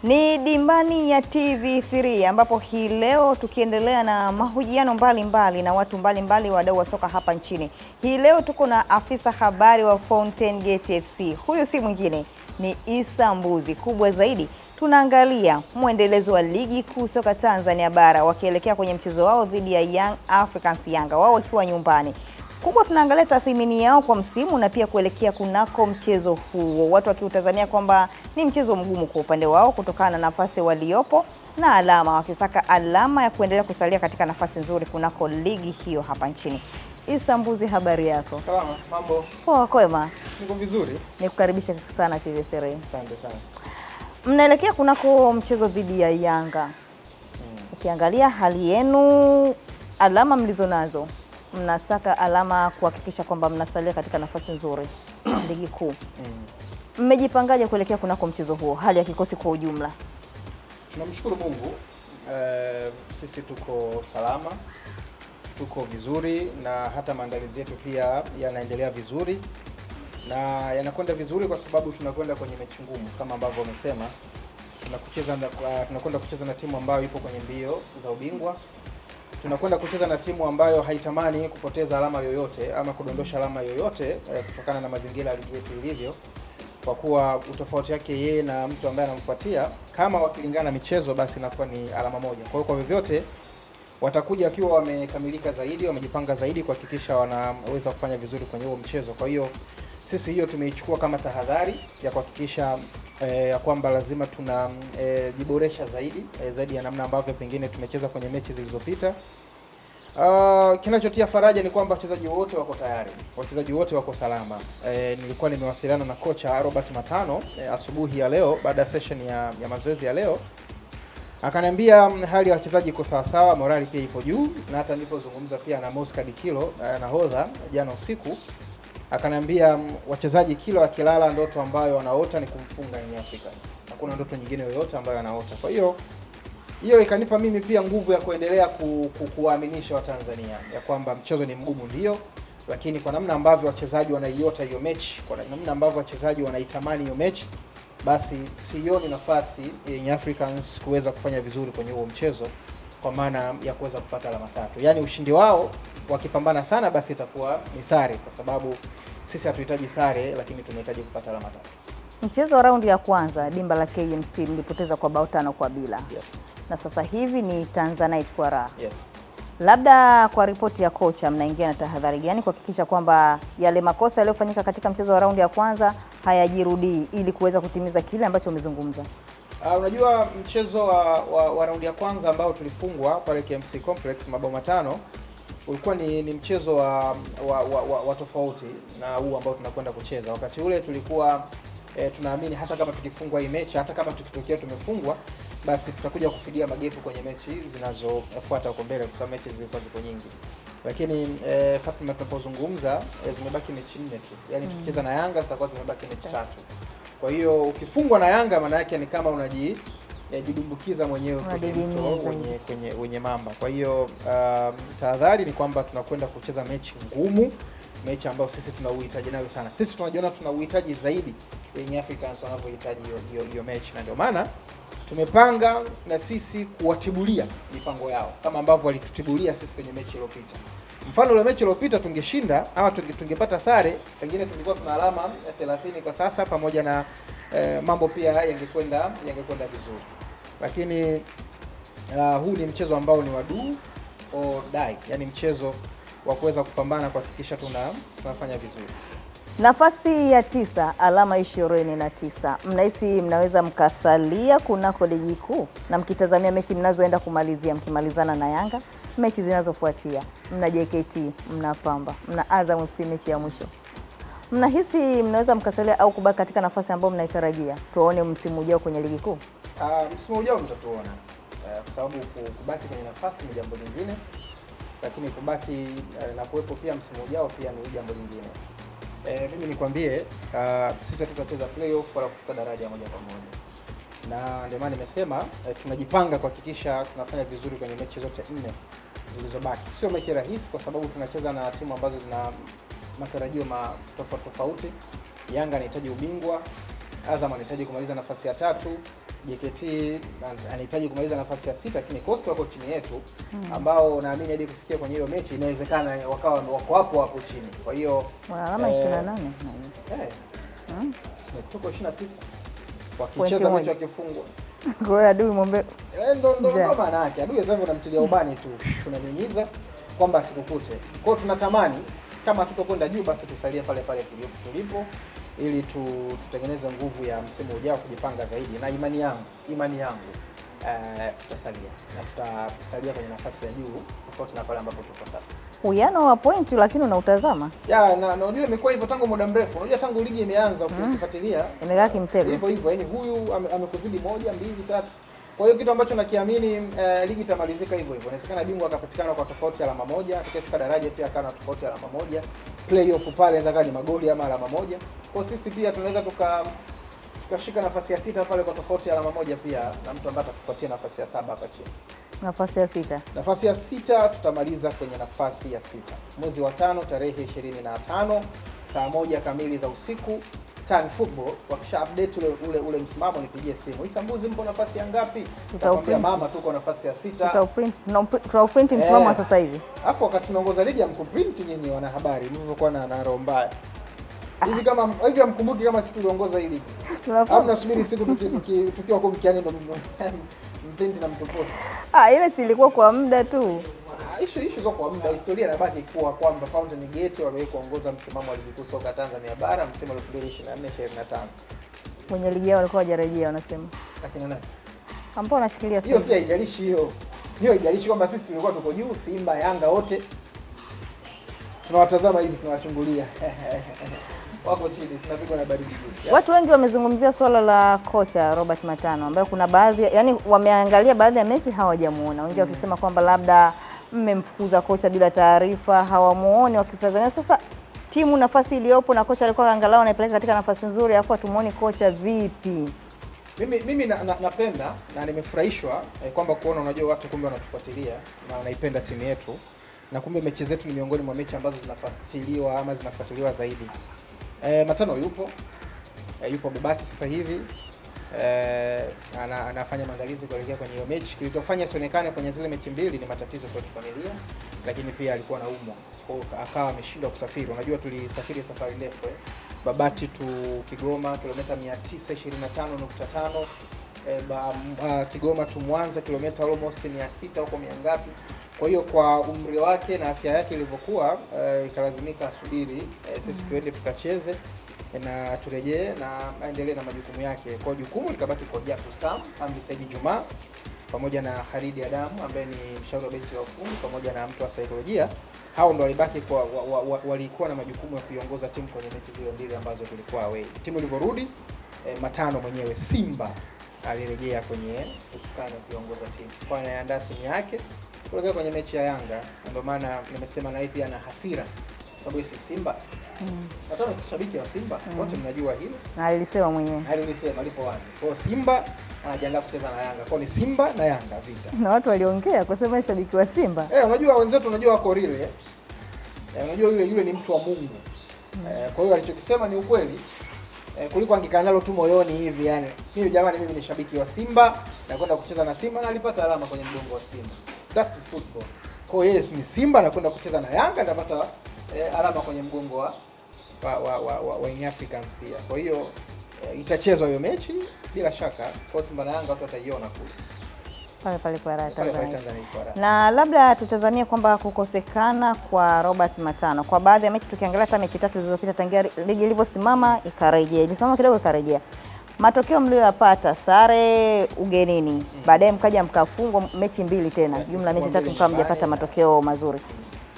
Ni dimbani ya TV3 ambapo hii leo tukiendelea na mahojiano mbalimbali na watu mbalimbali wadau wa soka hapa nchini. Hii leo tuko na afisa habari wa Fountain Gate FC. Huyu si mwingine ni Issa Mbuzi. Kubwa zaidi tunaangalia mwendelezo wa ligi kuu soka Tanzania bara wakielekea kwenye mchezo wao dhidi ya Young Africans Yanga, wao wakiwa nyumbani. Kubwa tunaangalia tathmini yao kwa msimu na pia kuelekea kunako mchezo huo. Watu wakiutazamia kwamba ni mchezo mgumu kwa upande wao kutokana na nafasi waliopo na alama, wakisaka alama ya kuendelea kusalia katika nafasi nzuri kunako ligi hiyo hapa nchini. Issa Mbuzi, habari yako? Salama, mambo? Poa, kwema. Niko vizuri. Nikukaribisha sana TV3. Asante sana. Mnaelekea kunako mchezo dhidi ya Yanga. Ukiangalia hali yenu, alama mlizonazo, mnasaka alama kuhakikisha kwamba mnasalia katika nafasi nzuri ligi kuu. Mmejipangaje kuelekea kunako mchezo huo, hali ya kikosi kwa ujumla? Tunamshukuru Mungu. Sisi tuko salama, tuko vizuri, na hata maandalizi yetu pia yanaendelea vizuri na yanakwenda vizuri kwa sababu tunakwenda kwenye mechi ngumu kama ambavyo wamesema. Tunakwenda kucheza na timu ambayo ipo kwenye mbio za ubingwa. Tunakwenda kucheza na timu ambayo haitamani kupoteza alama yoyote ama kudondosha alama yoyote kutokana na mazingira ya ligi yetu ilivyo, kwa kuwa utofauti yake yeye na mtu ambaye anamfuatia kama wakilingana michezo basi inakuwa ni alama moja. Kwa hiyo kwa vyovyote watakuja wakiwa wamekamilika zaidi, wamejipanga zaidi kuhakikisha wanaweza kufanya vizuri kwenye huo mchezo. Kwa hiyo sisi hiyo tumeichukua kama tahadhari ya kuhakikisha ya kwamba lazima tunajiboresha zaidi ya namna ambavyo pengine tumecheza kwenye mechi zilizopita. Kinachotia faraja ni kwamba wachezaji wote wako tayari, wachezaji wote wako salama. Nilikuwa nimewasiliana na kocha Robert Matano asubuhi ya leo baada ya session ya mazoezi ya leo. Akaniambia hali ya wachezaji iko sawa sawa, morali pia ipo juu, na hata nilipozungumza pia na Mosca Dikilo nahodha jana usiku, akaniambia wachezaji kila wakilala ndoto ambayo wanaota ni kumfunga Young Africans. Hakuna ndoto nyingine yoyote ambayo anaota. Kwa hiyo ikanipa mimi pia nguvu ya kuendelea kuwaaminisha Watanzania ya kwamba mchezo ni mgumu ndio, lakini kwa namna ambavyo wachezaji wanaiota hiyo mechi, kwa namna ambavyo wachezaji wanaitamani hiyo mechi, basi sioni nafasi Young Africans kuweza kufanya vizuri kwenye huo mchezo kwa maana ya kuweza kupata alama tatu. Yaani ushindi wao wakipambana sana basi itakuwa ni sare, kwa sababu sisi hatuhitaji sare lakini tunahitaji kupata alama tatu. Mchezo wa raundi ya kwanza dimba la KMC mlipoteza kwa bao 5-0. Yes. Na sasa hivi ni Tanzanite kwa raha. Yes. Labda kwa ripoti ya kocha mnaingia na tahadhari gani kuhakikisha kwamba yale makosa yaliyofanyika katika mchezo wa raundi ya kwanza hayajirudii ili kuweza kutimiza kile ambacho umezungumza? Unajua mchezo wa raundi ya kwanza ambao tulifungwa pale KMC Complex mabao 5 ulikuwa ni mchezo wa tofauti na huu ambao tunakwenda kucheza. Wakati ule tulikuwa tunaamini hata kama tukifungwa hii mechi, hata kama tukitokea tumefungwa, basi tutakuja kufidia magepu kwenye mechi zinazofuata huko mbele, kwa sababu mechi zilikuwa ziko nyingi. Lakini Fatuma, tunapozungumza zimebaki mechi 4 tu. Yaani tukicheza na Yanga zitakuwa zimebaki mechi 3. Kwa hiyo ukifungwa na Yanga maana yake ni kama jidumbukiza mwenyewe kwenye mamba. Kwa hiyo tahadhari ni kwamba tunakwenda kucheza mechi ngumu, mechi ambayo sisi tunauhitaji nayo sana. Sisi tunajiona tunauhitaji zaidi Young Africans wanavyohitaji hiyo mechi, na ndio maana tumepanga na sisi kuwatibulia mipango yao kama ambavyo walitutibulia sisi kwenye mechi iliyopita. Mfano ile mechi iliyopita tungeshinda ama tungepata sare, pengine tungekuwa tuna alama 30 kwa sasa, pamoja na mambo pia yangekwenda vizuri. Lakini huu ni mchezo ambao ni wa do or die, yani mchezo wa kuweza kupambana kuhakikisha tunafanya vizuri. Nafasi ya 9, alama 29. Mnahisi mnaweza mkasalia kunako ligi kuu na mkitazamia mechi mnazoenda kumalizia, mkimalizana na Yanga, mechi zinazofuatia mna JKT, mna Pamba, mna Azam FC mechi ya mwisho. Mnahisi mnaweza mkasalia au kubaki katika nafasi ambayo mnaitarajia? Tuone msimu ujao kwenye ligi kuu. Msimu ujao mtatuona. Kwa sababu kubaki kwenye nafasi ni jambo lingine, lakini kubaki na kuwepo pia msimu ujao pia ni jambo lingine. Mimi nikwambie, sisi tutacheza playoff wala kushuka daraja moja kwa moja. Na ndio maana nimesema tunajipanga kuhakikisha tunafanya vizuri kwenye mechi zote 4 zilizobaki. Sio mechi rahisi kwa sababu tunacheza na timu ambazo zina matarajio tofauti. Yanga anahitaji ubingwa, Azam anahitaji kumaliza nafasi ya 3, JKT anahitaji kumaliza nafasi ya 6, lakini Coast wako chini yetu, ambao naamini hadi kufikia kwenye hiyo mechi inawezekana wakawa wako hapo chini. Kwa hiyo alama 28 tuko 29 wakicheza mechi wakifungwa. Kwa hiyo adui mwombe ndo maana yake. Adui sasa unamtilia ubani tu, tunanyunyiza kwamba asikukute. Kwa hiyo tunatamani kama tutakwenda juu basi tusalie pale tulipo ili tutengeneze nguvu ya msimu ujao kujipanga zaidi, na imani yangu tutasalia na tutasalia kwenye nafasi ya juu tofauti na pale ambapo tuko sasa. Uwiano wa point lakini unautazama. Na unajua imekuwa hivyo tangu muda mrefu. Unajua tangu ligi imeanza ukifuatilia imekaa kimtego. Hivyo yani huyu amekuzidi 1, 2, 3. Kwa hiyo kitu ambacho nakiamini ligi itamalizika hivyo. Inawezekana bingwa akapatikana kwa tofauti alama 1, tukishuka daraja pia akawa na tofauti alama 1. Playoff pale inaweza ni magoli ama alama 1. Kwa sisi pia tunaweza tukashika nafasi ya 6 pale kwa tofauti ya alama 1 pia, na mtu ambaye atafuatia nafasi ya 7 hapa chini. Nafasi ya 6. Nafasi ya 6 tutamaliza kwenye nafasi ya 6. Mwezi wa 5 tarehe 25 saa 1 kamili za usiku. Tan Football wakisha update ule msimamo nipigie simu. Isambuzi mpo nafasi ya ngapi? Tutakwambia mama tuko nafasi ya 6. Tutaprint msimamo sasa hivi. Hapo wakati tunaongoza ligi amkuprint nyinyi wanahabari mlivyokuwa na roho mbaya. Hivi kama hivi amkumbuki kama sisi tuliongoza hii ligi. Au tunasubiri siku tukiwa kwa mkiani ndo mpendi na mtuposa. Ile si ilikuwa kwa muda tu. Issue zao kwa muda, historia inabaki kuwa kwamba Fountain Gate waliwahi kuongoza msimamo wa ligi kuu soka Tanzania bara msimu wa 2024-2025. Mwenye ligi yao walikuwa hajarejea wanasema. Lakini nani? Ambao wanashikilia hiyo si haijalishi hiyo. Hiyo haijalishi kwamba sisi tulikuwa tuko juu, Simba, Yanga wote tunawatazama hivi tunawachungulia. Wako chini tunapigwa na baridi juu. Watu wengi wamezungumzia swala la kocha Robert Matano ambaye kuna baadhi yani wameangalia baadhi ya mechi hawajamuona. Wengine wakisema kwamba labda mmemfukuza kocha bila taarifa, hawamuoni wakitazamia sasa timu nafasi iliyopo na kocha alikuwa angalau anaipeleka katika nafasi nzuri afu atumuone kocha vipi. Mimi napenda na nimefurahishwa kwamba kuona unajua watu kumbe wanatufuatilia na wanaipenda timu yetu, na kumbe mechi zetu ni miongoni mwa mechi ambazo zinafuatiliwa zaidi. Matano yupo Babati sasa hivi. Anafanya maandalizi kuelekea kwenye hiyo mechi. Kilichofanya sionekane kwenye zile mechi mbili ni matatizo kwa kifamilia, lakini pia alikuwa anaumwa. Kwa hiyo akawa ameshindwa kusafiri. Unajua tulisafiri safari ndefu Babati tu Kigoma kilomita 925.5, Kigoma tu Mwanza kilomita almost 600 huko ngapi. Kwa hiyo kwa umri wake na afya yake ilivyokuwa ikalazimika asubiri sisi tuende tukacheze na turejee na aendelee na majukumu yake. Kwa jukumu likabaki kwa Jakustam, Amri Said Juma pamoja na Khalid Adamu ambaye ni mshauri wa benchi la ufundi pamoja na mtu wa saikolojia. Hao ndio walibaki kwa walikuwa na majukumu ya kuiongoza timu kwenye mechi zile mbili ambazo tulikuwa away. Timu ilivyorudi Matano mwenyewe Simba alirejea kwenye usukani wa kuiongoza timu. Kwa anaandaa timu yake kuelekea kwenye mechi ya Yanga. Ndio maana nimesema na yeye pia ana hasira. Sababu si Simba. Matano si shabiki wa Simba. Wote mnajua hilo. Na alisema mwenyewe. Alisema alipo wazi. Kwa Simba anajiandaa kucheza na Yanga. Kwa ni Simba na Yanga vita. Na watu waliongea kusema shabiki wa Simba. Unajua wenzetu unajua wako rile. Unajua yule ni mtu wa Mungu. Kwa hiyo alichokisema ni ukweli. Kuliko angekaa nalo tu moyoni hivi yani. Mimi ni shabiki wa Simba na kwenda kucheza na Simba na alipata alama kwenye mgongo wa Simba. That's football. Kwa hiyo yes ni Simba na kwenda kucheza na Yanga na apata alama kwenye mgongo wa Young Africans pia. Kwa hiyo itachezwa hiyo mechi bila shaka. Kwa Simba na Yanga watu wataiona kule. Pale kwa Tanzania. Na labda tutazamia kwamba kukosekana kwa Robert Matano kwa baadhi ya mechi, tukiangalia hata mechi 3 zilizopita tangia ligi ilivyosimama ikarejea. Ilisimama kidogo ikarejea. Matokeo mlioyapata sare ugenini, baadaye mkaja mkafungwa mechi 2 tena. Jumla mechi 3 mkawa mjapata matokeo mazuri.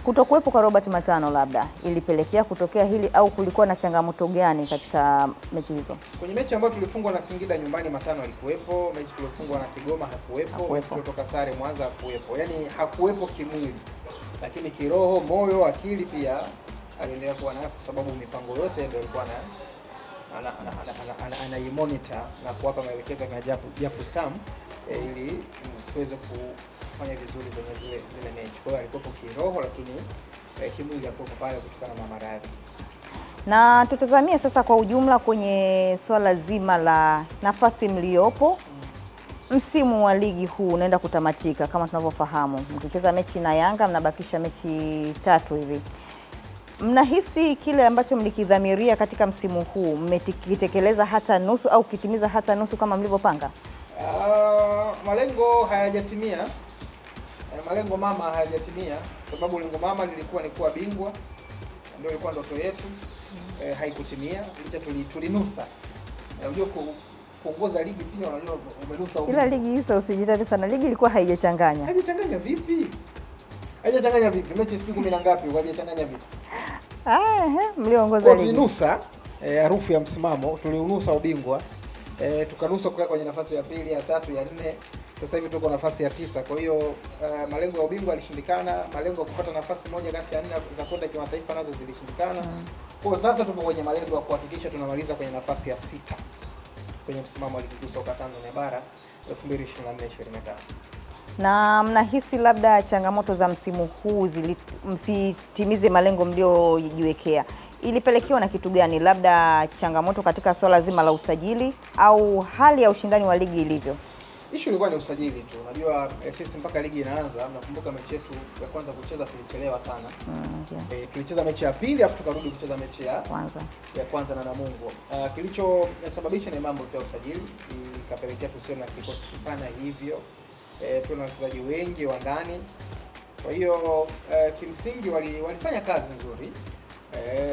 Kutokuwepo kwa Robert Matano labda ilipelekea kutokea hili au kulikuwa na changamoto gani katika mechi hizo? Kwenye mechi ambayo tulifungwa na Singida nyumbani Matano alikuwepo, mechi tulifungwa na Kigoma hakuwepo, mechi kutoka sare Mwanza hakuwepo. Yaani hakuwepo kimwili. Lakini kiroho, moyo, akili pia aliendelea kuwa nasi kwa sababu mipango yote ndio ilikuwa anaimonita na kuwapa maelekezo kwa Jakustam ili tuweze kufanya vizuri kwenye zile mechi. Kwa hiyo alikuwa kiroho lakini kimwili hapo pale kutokana na maradhi. Na tutazamia sasa kwa ujumla kwenye swala zima la nafasi mliopo msimu wa ligi huu unaenda kutamatika kama tunavyofahamu. Mkicheza mechi na Yanga mnabakisha mechi 3 hivi. Mnahisi kile ambacho mlikidhamiria katika msimu huu mmekitekeleza hata nusu au kitimiza hata nusu kama mlivyopanga? Malengo hayajatimia. Malengo mama hayajatimia, sababu lengo mama lilikuwa ni kuwa bingwa, ndio ilikuwa ndoto yetu. Haikutimia, licha tulinusa. Unajua kuongoza ligi pia unajua umenusa. Ila ligi hizo usijitate sana, ligi ilikuwa haijachanganya. Haijachanganya vipi? Haijachanganya vipi? Mechi siku 10 ngapi? Haijachanganya vipi? Mliongoza ligi. Tulinusa harufu ya msimamo, tuliunusa ubingwa. Tukanusa kukaa kwenye nafasi ya pili, ya tatu, ya 4. Sasa hivi tuko nafasi ya 9. Kwa hiyo malengo ya ubingwa yalishindikana, malengo ya kupata nafasi moja kati ya 4 za kwenda kimataifa nazo zilishindikana. Kwa sasa tupo kwenye malengo ya kuhakikisha tunamaliza kwenye nafasi ya 6 kwenye msimamo wa ligi kuu soka Tanzania bara 2024-2025. Na mnahisi labda changamoto za msimu huu msitimize malengo mliojiwekea ilipelekewa na kitu gani? Labda changamoto katika swala zima la usajili au hali ya ushindani wa ligi ilivyo? Issue ilikuwa ni usajili tu. Unajua sisi mpaka ligi inaanza, nakumbuka mechi yetu ya kwanza kucheza tulichelewa sana. Tulicheza mechi ya pili afu tukarudi kucheza mechi ya kwanza na Namungo. Kilichosababisha ni mambo ya usajili, ikapelekea tusiwe na kikosi kipana hivyo. Tuna wachezaji wengi wa ndani. Kwa hiyo kimsingi walifanya kazi nzuri.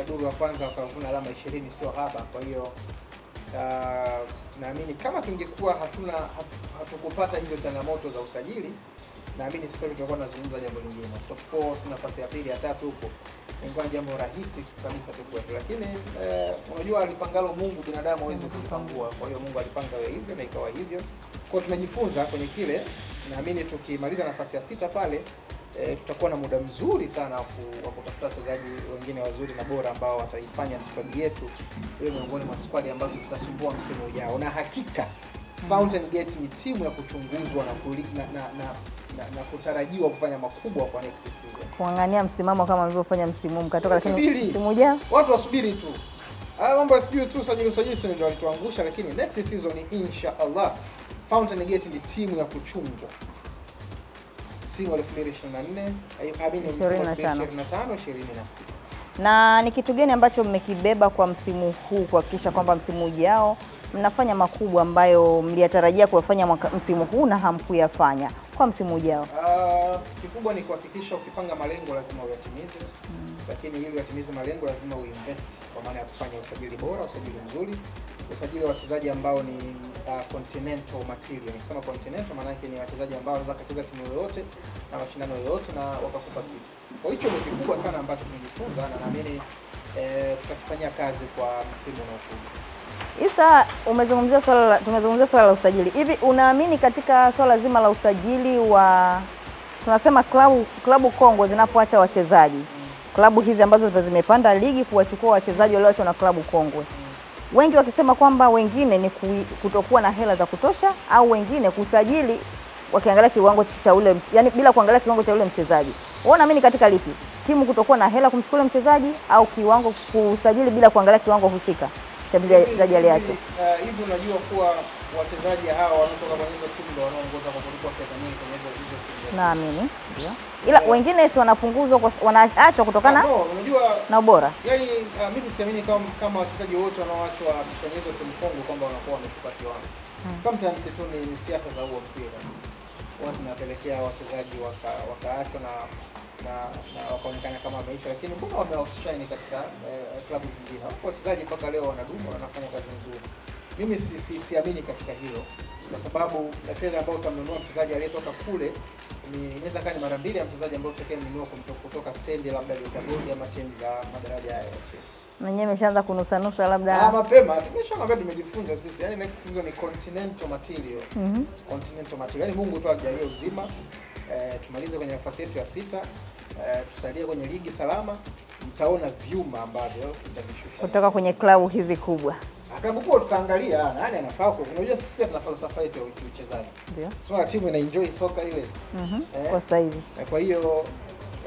Duru ya kwanza wakavuna alama 20 sio haba. Kwa hiyo naamini kama tungekuwa hatukupata hizo changamoto za usajili, naamini sasa hivi tungekuwa tunazungumza jambo lingine. Top 4 nafasi ya pili, ya 3 huko. Ingekuwa jambo rahisi kabisa tu kwetu. Lakini unajua alipangalo Mungu binadamu hawezi kupangua. Kwa hiyo Mungu alipanga hivyo na ikawa hivyo. Kwa hiyo tumejifunza kwenye kile. Naamini tukimaliza nafasi ya 6 pale tutakuwa na muda mzuri sana wa kutafuta wachezaji wengine wazuri na bora ambao wataifanya squad yetu iwe miongoni mwa squad ambazo zitasumbua msimu ujao. Na hakika Fountain Gate ni timu ya kuchunguzwa na kutarajiwa kufanya makubwa kwa next season. Kuangania msimamo kama mlivyofanya msimu mkatoka, lakini msimu ujao watu wasubiri tu. Mambo yasijui tu usajili sio ndio walituangusha, lakini next season insha Allah Fountain Gate ni timu ya kuchungwa. Msimu wa 2024 2025 26. Na ni kitu gani ambacho mmekibeba kwa msimu huu kuhakikisha kwamba msimu ujao mnafanya makubwa ambayo mliyatarajia kuyafanya msimu huu na hamkuyafanya kwa msimu ujao? Kikubwa ni kuhakikisha ukipanga malengo lazima uyatimize. Lakini ili uyatimize malengo lazima uinvest, kwa maana ya kufanya usajili bora, usajili mzuri, usajili wa wachezaji ambao ni continental material. Nikisema continental maana yake ni wachezaji ambao wanaweza kucheza timu yoyote na mashindano yoyote na wakakupa kitu. Kwa hiyo ni kikubwa sana ambacho tumejifunza na naamini tutakifanyia kazi kwa msimu unaokuja. Isa, tumezungumzia swala la usajili. Hivi unaamini katika swala zima la usajili wa tunasema klabu kongwe zinapoacha wachezaji, klabu hizi ambazo zimepanda ligi kuwachukua wachezaji walioachwa na klabu kongwe, wengi wakisema kwamba wengine ni kutokuwa na hela za kutosha au wengine kusajili wakiangalia kiwango cha ule, yani bila kuangalia kiwango cha ule mchezaji. Wewe unaamini katika lipi? Timu kutokuwa na hela kumchukua mchezaji au kiwango kusajili bila kuangalia kiwango husika cha mchezaji aliyeachwa? Hivi unajua kuwa wachezaji hawa wanatoka kwenye hizo timu ndio wanaongoza kwa kulipwa fedha nyingi kwenye hizo timu. Naamini ndio. Ila wengine si wanapunguzwa wanaachwa kutokana na ubora. Yaani mimi siamini kama wachezaji wote wanaoachwa kwenye hizo timu kongwe kwamba wanakuwa wametupa kiwango. Sometimes tu ni siasa za huo mpira. Wao zinapelekea wachezaji wakaachwa na wakaonekana kama maisha, lakini mbona wameoutshine katika klabu zingine? Wachezaji mpaka leo wanadumu na wanafanya kazi nzuri. Mimi siamini katika hilo, kwa sababu fedha ambayo utamnunua mchezaji aliyetoka kule inaweza kani mara mbili ya mchezaji ambaye utakayemnunua kutoka stendi labda Gold ama timu za madaraja ya FA. Mwenyewe ameshaanza kunusa labda mapema. Tumeshaanza tumejifunza sisi. Yaani next season ni continental material. Continental material. Yaani Mungu tu ajalie uzima. Tumalize kwenye nafasi yetu ya 6. Tusalie kwenye ligi salama. Mtaona vyuma ambavyo tutavishusha kutoka kwenye klabu hizi kubwa. Klabu kubwa tutaangalia nani anafaa. Unajua sisi pia tuna falsafa yetu ya uchezaji. Ndio. Sio timu ina enjoy soka ile. Kwa sasa hivi. Kwa hiyo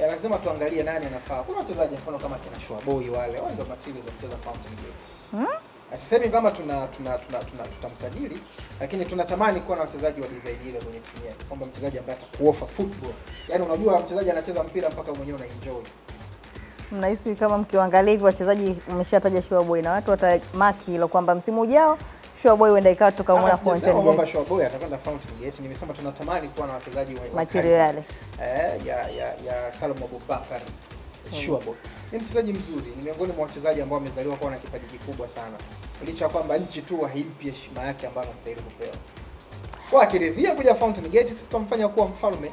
lazima tuangalie nani anafaa. Kuna wachezaji mfano kama kina Shwaboy wale ndio materials za kucheza Fountain Gate. Sisemi kama tutamsajili, lakini tunatamani kuwa na wachezaji wa design ile kwenye timu yetu, kwamba mchezaji ambaye atakuofa football. Yaani unajua mchezaji anacheza mpira mpaka mwenyewe unaenjoy. Mnahisi kama mkiangalia hivi wachezaji umeshataja Sure Boy na watu watamaki hilo kwamba msimu ujao Sure Boy huenda ikawa tukamwona Fountain Gate. Kwamba Sure Boy atakwenda Fountain Gate. Nimesema tunatamani kuwa na wachezaji wa material ya Salum Abubakar. Sure Boy ni mchezaji mzuri, ni miongoni mwa wachezaji ambao wamezaliwa kuwa na kipaji kikubwa sana, licha kwamba nchi tu haimpi heshima yake ambayo anastahili kupewa. Kwa akiridhia kuja Fountain Gate, sisi tutamfanya kuwa mfalme.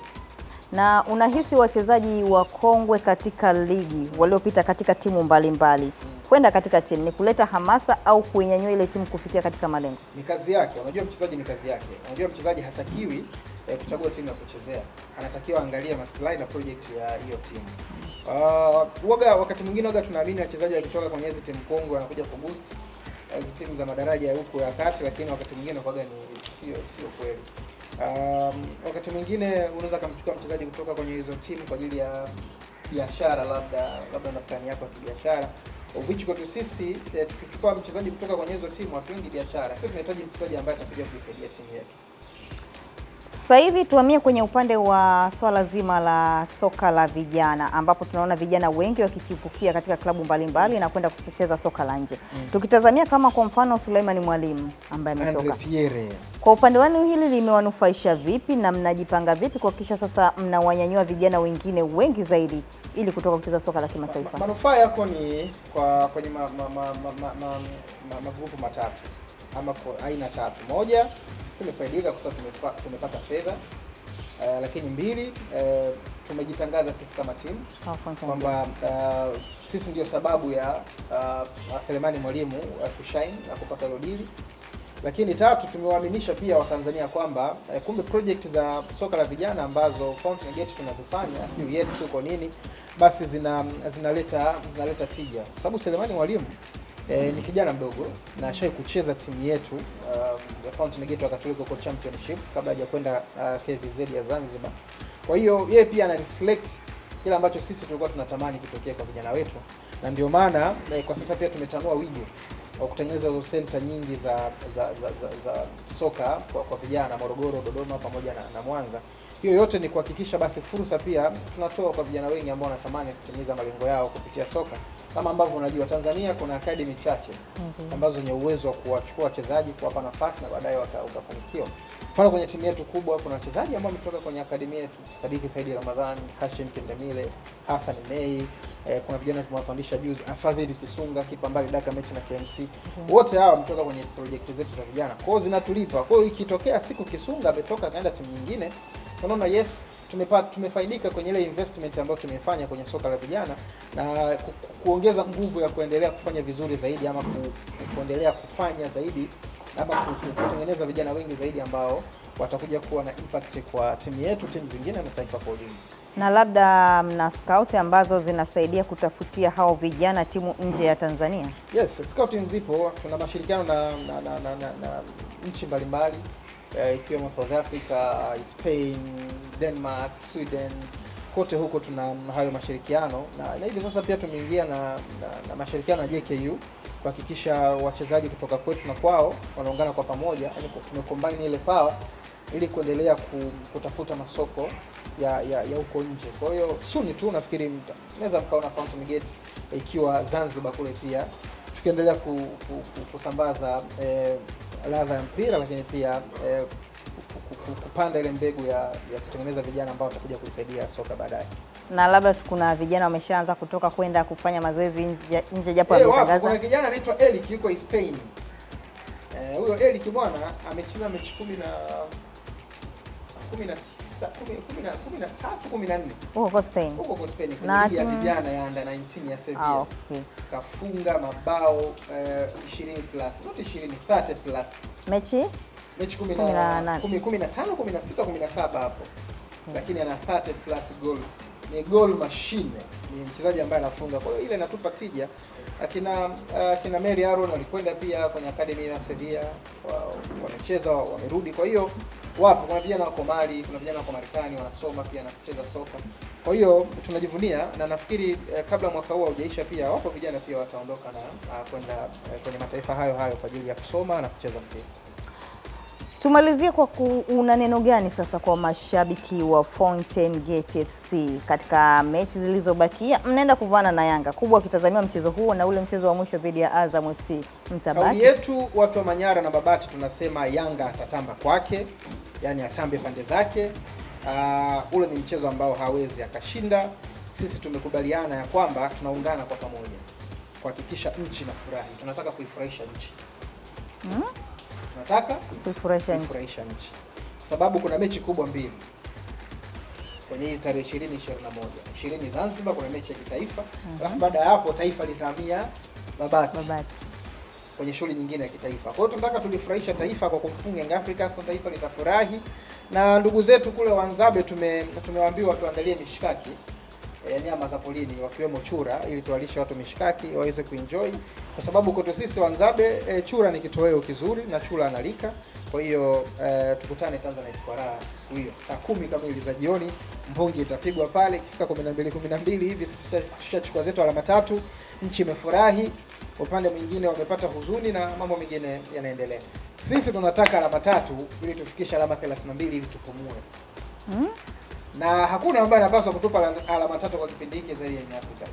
Na unahisi wachezaji wakongwe katika ligi waliopita katika timu mbalimbali kwenda katika timu ni kuleta hamasa au kuinyanyua ile timu kufikia katika malengo? Ni kazi yake. Unajua mchezaji ni kazi yake. Unajua mchezaji hatakiwi kuchagua timu ya kuchezea. Anatakiwa angalia maslahi na project ya hiyo timu. Wakati mwingine tunaamini wachezaji wakitoka kwenye hizo timu kongwe wanakuja ku boost hizo timu za madaraja ya huko ya kati, lakini wakati mwingine ni sio kweli. Wakati mwingine unaweza kumchukua mchezaji kutoka kwenye hizo timu kwa ajili ya biashara, labda na plani yako ya kibiashara. Which kwa sisi tukichukua mchezaji kutoka kwenye hizo timu hatuendi biashara. Sisi tunahitaji mchezaji ambaye atakuja kuisaidia timu yetu. Sasa hivi tuhamie kwenye upande wa swala zima la soka la vijana, ambapo tunaona vijana wengi wakichipukia katika klabu mbalimbali na kwenda kucheza soka la nje. Tukitazamia kama kwa mfano Suleiman Mwalimu ambaye ametoka. Kwa upande wenu hili limewanufaisha vipi na mnajipanga vipi kuhakikisha sasa mnawanyanyua vijana wengine wengi zaidi ili kutoka kucheza soka la kimataifa? Manufaa yako ni kwenye magrupu matatu ama kwa aina tatu. Moja, tumefaidika kwa sababu tumepata fedha, lakini mbili, tumejitangaza sisi kama timu kwamba sisi ndio sababu ya Suleiman Mwalimu kushine na kupata hilo dili. Lakini tatu, tumewaaminisha pia Watanzania kwamba kumbe project za soka la vijana ambazo Fountain Gate tunazifanya sio yet sio nini, basi zinaleta tija. Kwa sababu Suleiman Mwalimu ni kijana mdogo na ashawahi kucheza timu yetu ya Fountain Gate wakati yuko championship kabla hajakwenda KVZ ya Zanzibar. Kwa hiyo yeye pia ana reflect kile ambacho sisi tulikuwa tunatamani kitokee kwa vijana wetu, na ndio maana kwa sasa pia tumetanua wigo wa kutengeneza center nyingi za soka kwa vijana Morogoro, Dodoma pamoja na Mwanza. Hiyo yote ni kuhakikisha basi fursa pia tunatoa kwa vijana wengi ambao wanatamani kutimiza malengo yao kupitia soka. Kama ambavyo unajua Tanzania kuna academy chache ambazo zenye uwezo wa kuwachukua wachezaji, kuwapa nafasi na baadaye wakafanikiwa. Mfano kwenye timu yetu kubwa kuna wachezaji ambao wametoka kwenye academy yetu, Sadiki Saidi Ramadhani, Hashim Kendemile, Hassan Mei, kuna vijana tumewapandisha juzi, Afadhili Kisunga, kipa mbali Daka mechi na KMC. Wote hawa wametoka kwenye project zetu za vijana. Kwa hiyo zinatulipa. Kwa hiyo ikitokea siku Kisunga ametoka kaenda timu nyingine, unaona yes, tumefaidika kwenye ile investment ambayo tumefanya kwenye soka la vijana na kuongeza nguvu ya kuendelea kufanya vizuri zaidi ama kuendelea kufanya zaidi ama kutengeneza vijana wengi zaidi ambao watakuja kuwa na impact kwa timu yetu, timu zingine na taifa kwa ujumla. Na labda mna scout ambazo zinasaidia kutafutia hao vijana timu nje ya Tanzania? Yes, scouting zipo. Tuna mashirikiano na nchi mbalimbali ikiwemo South Africa, Spain, Denmark, Sweden. Kote huko tuna hayo mashirikiano na hivi sasa pia tumeingia na mashirikiano na JKU kuhakikisha wachezaji kutoka kwetu na kwao wanaungana kwa pamoja, yani tumecombine ile power ili kuendelea kutafuta masoko ya huko nje. Kwa hiyo soon tu nafikiri mnaweza mkaona Fountain Gate ikiwa Zanzibar kule pia tukiendelea kusambaza ladha ya mpira, lakini pia kupanda ile mbegu ya kutengeneza vijana ambao watakuja kuisaidia soka baadaye. Na labda kuna vijana wameshaanza kutoka kwenda kufanya mazoezi nje japo ametangaza. Kuna kijana anaitwa Eric yuko Spain. Huyo Eric bwana amecheza mechi 14 huko Spain. Huko Spain kwa ligi ya vijana ya under 19 ya Sevilla. Okay. Kafunga mabao 20 plus, not 20, 30 plus. Mechi 15, 16, 17 hapo. Lakini ana 30 plus goals. Ni goal machine. Ni mchezaji ambaye anafunga. Kwa hiyo ile inatupa tija. Kina Mary Aaron walikwenda pia kwenye academy ya Sevilla, wamecheza, wamerudi. Kwa hiyo wapo kuna vijana wako Mali, kuna vijana wako Marekani wanasoma pia na kucheza soka. Kwa hiyo tunajivunia, na nafikiri kabla mwaka huu haujaisha pia wapo vijana pia wataondoka na kwenda kwenye mataifa hayo kwa ajili ya kusoma na kucheza mpira. Tumalizie kwa una neno gani sasa kwa mashabiki wa Fountain Gate FC katika mechi zilizobakia? Mnaenda kuvana na Yanga, kubwa kitazamia mchezo huo na ule mchezo wa mwisho dhidi ya Azam FC. Mtabaki kauli yetu watu wa Manyara na Babati tunasema Yanga atatamba kwake, yani atambe pande zake. Ule ni mchezo ambao hawezi akashinda. Sisi tumekubaliana ya kwamba tunaungana kwa pamoja kuhakikisha nchi inafurahi. Tunataka kuifurahisha nchi. Tunataka kuifurahisha nchi. Sababu kuna mechi kubwa mbili kwenye hii tarehe 20 Zanzibar, kuna mechi ya kitaifa. Alafu baada ya hapo taifa litahamia Babati kwenye shughuli nyingine ya kitaifa. Kwa hiyo tunataka tulifurahisha taifa kwa kumfunga Young Africans, na taifa litafurahi. Na ndugu zetu kule Wanzabe tumewaambiwa tuandalie mishikaki, nyama za polini wakiwemo chura, ili tuwalishe watu mishikaki waweze kuenjoy, kwa sababu kwetu sisi Wanzabe chura ni kitoweo kizuri na chura analika. Kwa hiyo tukutane Tanzanite kwa raha siku hiyo saa 10 kamili za jioni. Mbungi itapigwa pale, ikifika 12 hivi sisi tushachukua zetu alama 3. Nchi imefurahi, upande mwingine wamepata huzuni na mambo mengine yanaendelea. Sisi tunataka alama 3 ili tufikishe alama 32 ili tupumue. Na hakuna ambaye anapaswa kutupa alama 3 kwa kipindi hiki zaidi ya Afrika.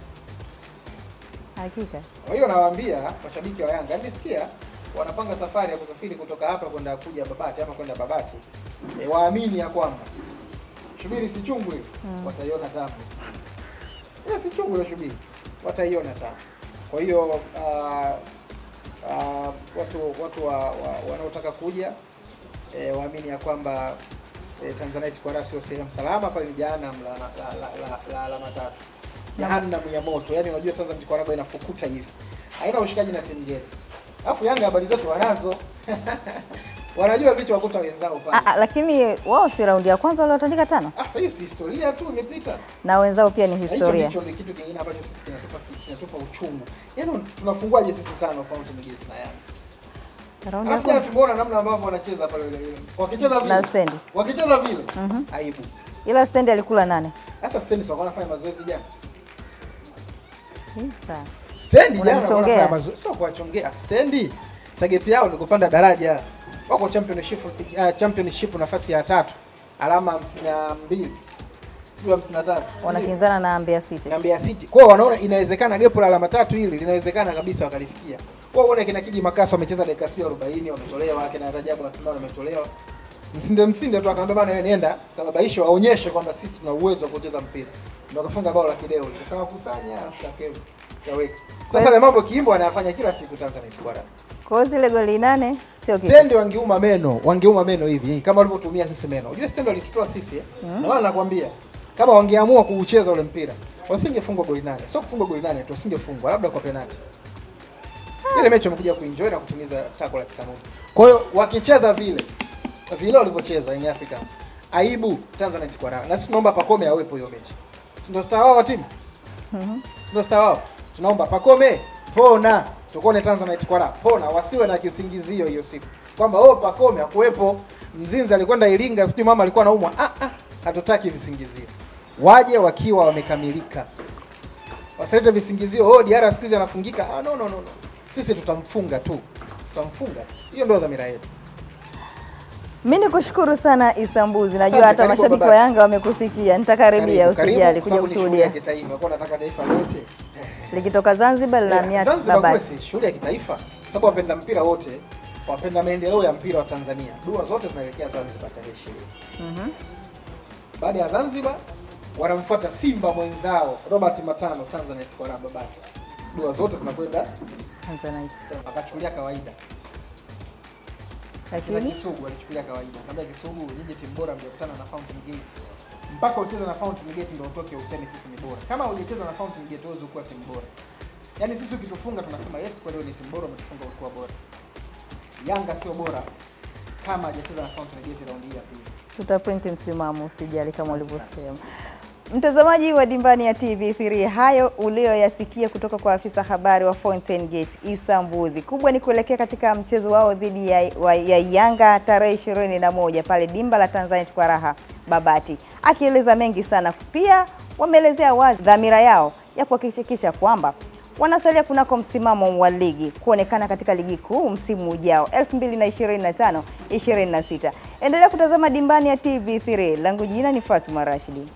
Hakika. Kwa hiyo nawaambia mashabiki wa Yanga, nisikia wanapanga safari ya kusafiri kutoka hapa kwenda kuja Babati ama kwenda Babati, waamini ya kwamba shubiri si chungu ile, wataiona tamu. Si chungu ile shubiri, wataiona tamu. Kwa hiyo watu wanaotaka kuja waamini ya kwamba Tanzanite kwa rasi sehemu salama, pale ni jahannam la alama 3. Jahannam ya moto. Yaani unajua Tanzanite kwa inafukuta hivi. Haina ushikaji na timu gani. Alafu Yanga habari zetu wanazo. Wanajua vitu wakuta wenzao pale. Lakini wao si raundi ya kwanza waliotandika 5. Sasa hiyo si historia tu imepita. Na wenzao pia ni historia. Hicho ni kitu kingine ambacho sisi kinatupa uchungu. Yaani tunafunguaje sisi 5 Fountain Gate na Yanga? Hapana, tumeona namna ambavyo wanacheza pale ile. Wakicheza vile. Aibu. Ila Stendi alikula 8. Sasa Stendi sio wanafanya mazoezi jana. Sasa. Stendi jana wanafanya mazoezi, sio kuachongea. Stendi target yao ni kupanda daraja. Wako championship nafasi ya 3. Alama 52. Sio 53. Wanakinzana na Mbeya City. Na Mbeya City. Kwa hiyo wanaona inawezekana gap la alama 3 hili linawezekana kabisa wakalifikia. Kwa hiyo kina Kiji Makaso wamecheza dakika 40 wametolewa, kina Rajabu Athumani wametolewa. Msinde tu akaambia bana nienda kababaisho waonyeshe kwamba sisi tuna uwezo wa kucheza mpira. Ndio akafunga bao la kideo. Akawakusanya akakevu. Yaweka. Sasa ile mambo kiimbo anayafanya kila siku Tanzania bora. Kwa hiyo zile goli 8 sio kitu. Stendi wangeuma meno hivi kama walivyotumia sisi meno. Unajua Stendi walitutoa sisi na wala nakwambia kama wangeamua kuucheza ule mpira wasingefungwa goli 8. Sio kufungwa goli 8 tu, wasingefungwa labda kwa penalty. Ile mechi wamekuja kuenjoy na kutimiza tako la kikanuni. Kwa hiyo wakicheza vile walivyocheza Young Africans, aibu Tanzanite kwa raha. Na sisi tunaomba Pacome awepo hiyo mechi. Si ndio star wao wa timu? Si ndio star wao? Tunaomba Pacome pona, tukone Tanzanite kwa raha. Pona, wasiwe na kisingizio hiyo siku. Kwamba Pacome hakuepo, Mzinzi alikwenda Iringa, sijui mama alikuwa anaumwa. Hatutaki visingizio. Waje wakiwa wamekamilika. Wasilete visingizio, Diarra siku hizi anafungika. No. Sisi tutamfunga tu. Tutamfunga. Hiyo ndio dhamira yetu. Mimi nikushukuru sana Isambuzi. Najua hata mashabiki wa Yanga wamekusikia. Nitakaribia usijali kuja kushuhudia. Kwa nataka taifa lote likitoka Zanzibar la miaka Babati. Zanzibar shughuli ya kitaifa. Sababu wapenda mpira wote, wapenda maendeleo ya mpira wa Tanzania. Dua zote zinaelekea Zanzibar tarehe 20. Baada ya Zanzibar wanamfuata Simba mwenzao Robert Matano Tanzanite kwa Babati. Dua zote zinakwenda Tanzanite. Akachukulia kawaida. Lakini Kisugu alichukulia kawaida. Kama Kisugu nyinyi timu bora mjakutana na Fountain Gate. Mpaka ucheze na Fountain Gate ndio utoke useme sisi ni bora. Kama hujacheza na Fountain Gate huwezi kuwa timu bora. Yaani sisi ukitufunga tunasema yes kwa leo ni timu bora, umetufunga ulikuwa bora. Yanga sio bora kama hajacheza na Fountain Gate raundi ya pili. Tutaprint msimamo usijali kama ulivyosema. Mtazamaji wa Dimbani ya TV3, hayo ulioyasikia kutoka kwa afisa habari wa Fountain Gate Isambuzi. Kubwa ni kuelekea katika mchezo wao dhidi ya Yanga tarehe 21 pale dimba la Tanzanite kwa raha Babati. Akieleza mengi sana. Pia wameelezea wazi dhamira yao ya kuhakikisha kwamba wanasalia kunako msimamo wa ligi kuonekana katika ligi kuu msimu ujao 2025-26. Endelea kutazama Dimbani ya TV3. Langu jina ni Fatuma Rashidi.